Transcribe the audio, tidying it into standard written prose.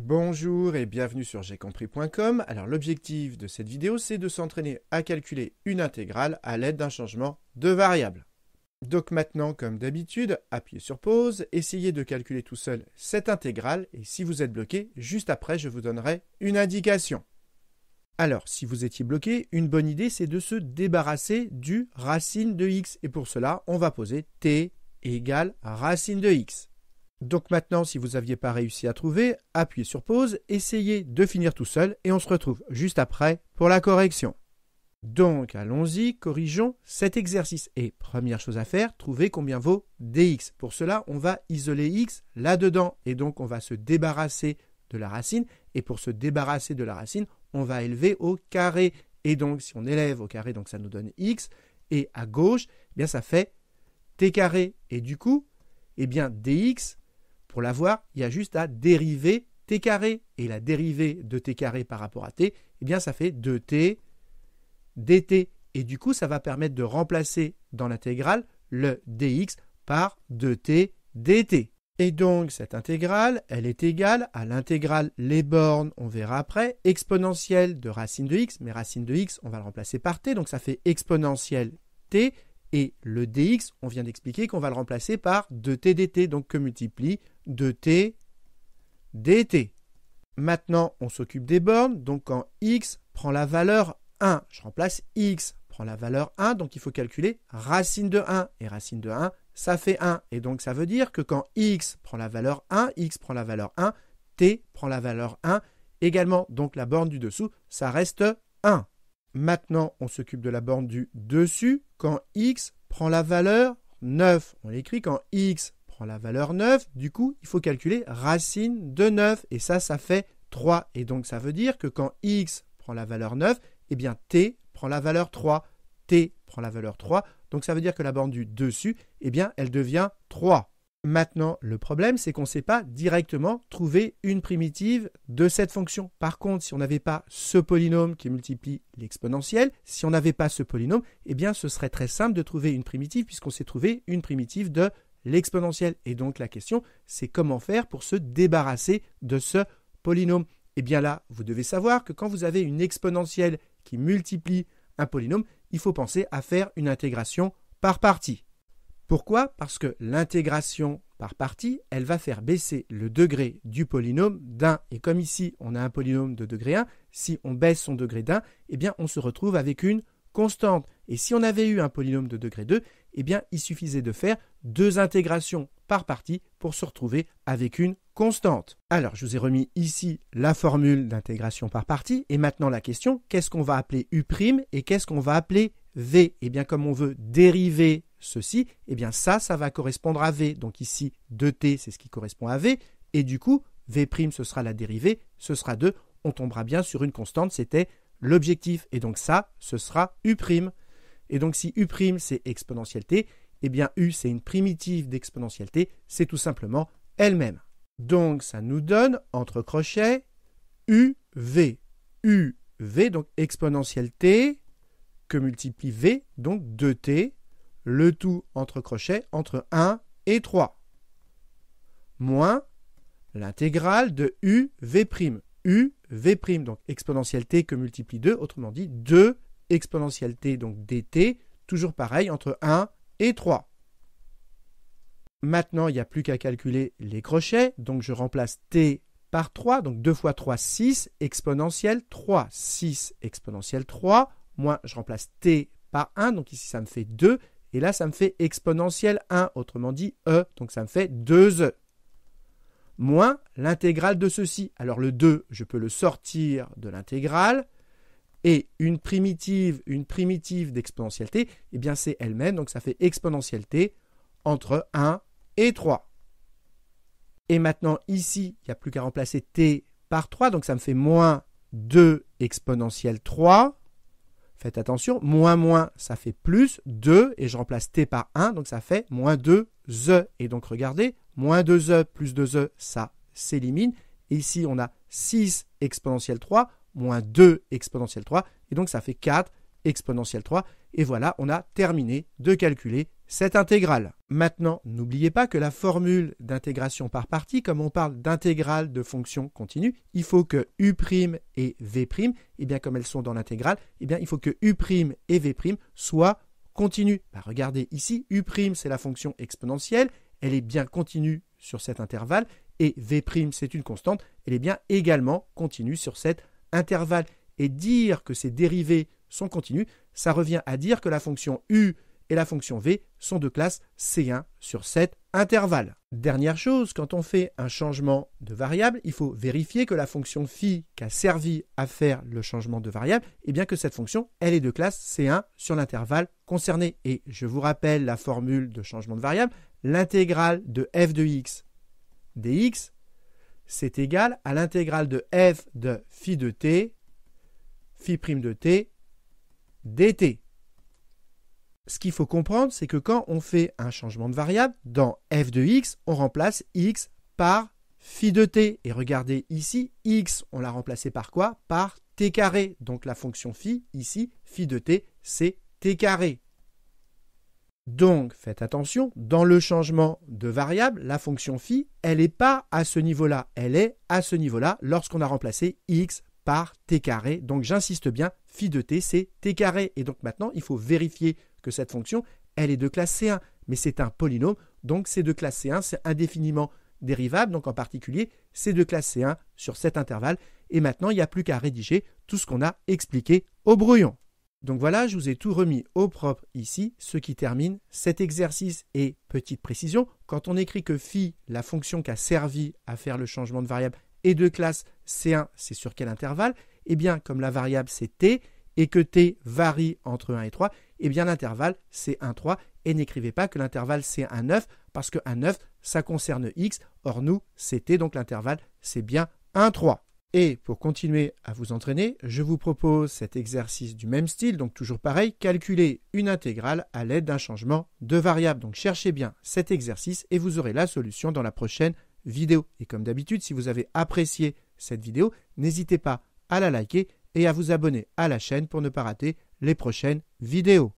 Bonjour et bienvenue sur j'aicompris.com. Alors l'objectif de cette vidéo, c'est de s'entraîner à calculer une intégrale à l'aide d'un changement de variable. Donc maintenant, comme d'habitude, appuyez sur pause, essayez de calculer tout seul cette intégrale et si vous êtes bloqué, juste après, je vous donnerai une indication. Alors, si vous étiez bloqué, une bonne idée, c'est de se débarrasser du racine de x. Et pour cela, on va poser t égale racine de x. Donc maintenant, si vous n'aviez pas réussi à trouver, appuyez sur pause, essayez de finir tout seul et on se retrouve juste après pour la correction. Donc allons-y, corrigeons cet exercice. Et première chose à faire, trouver combien vaut dx. Pour cela, on va isoler x là-dedans et donc on va se débarrasser de la racine. Et pour se débarrasser de la racine, on va élever au carré. Et donc si on élève au carré, donc ça nous donne x. Et à gauche, eh bien ça fait t carré. Et du coup, eh bien dx, pour l'avoir, il y a juste à dériver t carré. Et la dérivée de t carré par rapport à t, eh bien ça fait 2t dt. Et du coup, ça va permettre de remplacer dans l'intégrale le dx par 2t dt. Et donc, cette intégrale, elle est égale à l'intégrale, les bornes, on verra après, exponentielle de racine de x. Mais racine de x, on va le remplacer par t, donc ça fait exponentielle t. Et le dx, on vient d'expliquer qu'on va le remplacer par 2t dt, donc que multiplie 2t dt. Maintenant, on s'occupe des bornes, donc quand x prend la valeur 1, je remplace x prend la valeur 1, donc il faut calculer racine de 1. Et racine de 1, ça fait 1. Et donc ça veut dire que quand x prend la valeur 1, x prend la valeur 1, t prend la valeur 1 également. Donc la borne du dessous, ça reste 1. Maintenant, on s'occupe de la borne du dessus. Quand x prend la valeur 9, on l'écrit quand x prend la valeur 9, du coup, il faut calculer racine de 9. Et ça fait 3. Et donc, ça veut dire que quand x prend la valeur 9, eh bien, t prend la valeur 3. T prend la valeur 3. Donc, ça veut dire que la borne du dessus, eh bien, elle devient 3. Maintenant, le problème, c'est qu'on ne sait pas directement trouver une primitive de cette fonction. Par contre, si on n'avait pas ce polynôme qui multiplie l'exponentielle, si on n'avait pas ce polynôme, eh bien, ce serait très simple de trouver une primitive puisqu'on sait trouver une primitive de l'exponentielle. Et donc, la question, c'est comment faire pour se débarrasser de ce polynôme. Eh bien là, vous devez savoir que quand vous avez une exponentielle qui multiplie un polynôme, il faut penser à faire une intégration par partie. Pourquoi? Parce que l'intégration par partie, elle va faire baisser le degré du polynôme d'1. Et comme ici, on a un polynôme de degré 1, si on baisse son degré d'1, eh bien, on se retrouve avec une constante. Et si on avait eu un polynôme de degré 2, eh bien, il suffisait de faire 2 intégrations par partie pour se retrouver avec une constante. Alors, je vous ai remis ici la formule d'intégration par partie. Et maintenant, la question, qu'est-ce qu'on va appeler U' et qu'est-ce qu'on va appeler V? Eh bien, comme on veut dériver ceci, eh bien ça va correspondre à V. Donc ici, 2t, c'est ce qui correspond à V. Et du coup, V', ce sera la dérivée, ce sera 2. On tombera bien sur une constante, c'était l'objectif. Et donc ça, ce sera U'. Et donc si U', c'est exponentielle t, eh bien U, c'est une primitive d'exponentielle t, c'est tout simplement elle-même. Donc ça nous donne, entre crochets, UV. UV, donc exponentielle t, que multiplie V, donc 2t, le tout entre crochets entre 1 et 3, moins l'intégrale de UV'. UV', donc exponentielle t que multiplie 2, autrement dit 2 exponentielle t, donc dt, toujours pareil, entre 1 et 3. Maintenant, il n'y a plus qu'à calculer les crochets, donc je remplace t par 3, donc 2 fois 3, 6, exponentielle 3, 6 exponentielle 3, moins je remplace t par 1, donc ici ça me fait 2, et là ça me fait exponentielle 1, autrement dit e, donc ça me fait 2e, moins l'intégrale de ceci. Alors le 2, je peux le sortir de l'intégrale, et une primitive d'exponentielle t, eh bien c'est elle-même, donc ça fait exponentielle t entre 1 et 3. Et maintenant ici, il n'y a plus qu'à remplacer t par 3, donc ça me fait moins 2 exponentielle 3. Faites attention, moins, ça fait plus 2, et je remplace t par 1, donc ça fait moins 2e. Et donc regardez, moins 2e plus 2e, ça s'élimine. Et ici, on a 6 exponentielle 3, moins 2 exponentielle 3, et donc ça fait 4 exponentielle 3. Et voilà, on a terminé de calculer cette intégrale. Maintenant, n'oubliez pas que la formule d'intégration par partie, comme on parle d'intégrale de fonction continue, il faut que U' et V', et bien comme elles sont dans l'intégrale, et bien il faut que U' et V' soient continues. Regardez ici, U' c'est la fonction exponentielle, elle est bien continue sur cet intervalle, et V' c'est une constante, elle est bien également continue sur cet intervalle. Et dire que ces dérivées sont continues, ça revient à dire que la fonction U et la fonction V sont de classe C1 sur cet intervalle. Dernière chose, quand on fait un changement de variable, il faut vérifier que la fonction phi qui a servi à faire le changement de variable, et bien que cette fonction, elle est de classe C1 sur l'intervalle concerné. Et je vous rappelle la formule de changement de variable, l'intégrale de f de x dx, c'est égal à l'intégrale de f de phi de t, phi' de t, dt. Ce qu'il faut comprendre, c'est que quand on fait un changement de variable, dans f de x, on remplace x par phi de t. Et regardez ici, x, on l'a remplacé par quoi? Par t carré. Donc la fonction phi, ici, phi de t, c'est t carré. Donc, faites attention, dans le changement de variable, la fonction phi, elle n'est pas à ce niveau-là. Elle est à ce niveau-là lorsqu'on a remplacé x par t carré. Donc, j'insiste bien, phi de t, c'est t carré. Et donc, maintenant, il faut vérifier que cette fonction, elle est de classe C1. Mais c'est un polynôme, donc c'est de classe C1, c'est indéfiniment dérivable. Donc, en particulier, c'est de classe C1 sur cet intervalle. Et maintenant, il n'y a plus qu'à rédiger tout ce qu'on a expliqué au brouillon. Donc voilà, je vous ai tout remis au propre ici, ce qui termine cet exercice. Et petite précision, quand on écrit que phi, la fonction qui a servi à faire le changement de variable, est de classe C1, c'est sur quel intervalle? Eh bien, comme la variable c'est t, et que t varie entre 1 et 3, eh bien l'intervalle c'est 1, 3. Et n'écrivez pas que l'intervalle c'est 1, 9, parce que 1, 9, ça concerne x. Or nous, c'est t, donc l'intervalle c'est bien 1, 3. Et pour continuer à vous entraîner, je vous propose cet exercice du même style, donc toujours pareil, calculer une intégrale à l'aide d'un changement de variable. Donc cherchez bien cet exercice et vous aurez la solution dans la prochaine vidéo. Et comme d'habitude, si vous avez apprécié cette vidéo, n'hésitez pas à la liker et à vous abonner à la chaîne pour ne pas rater les prochaines vidéos.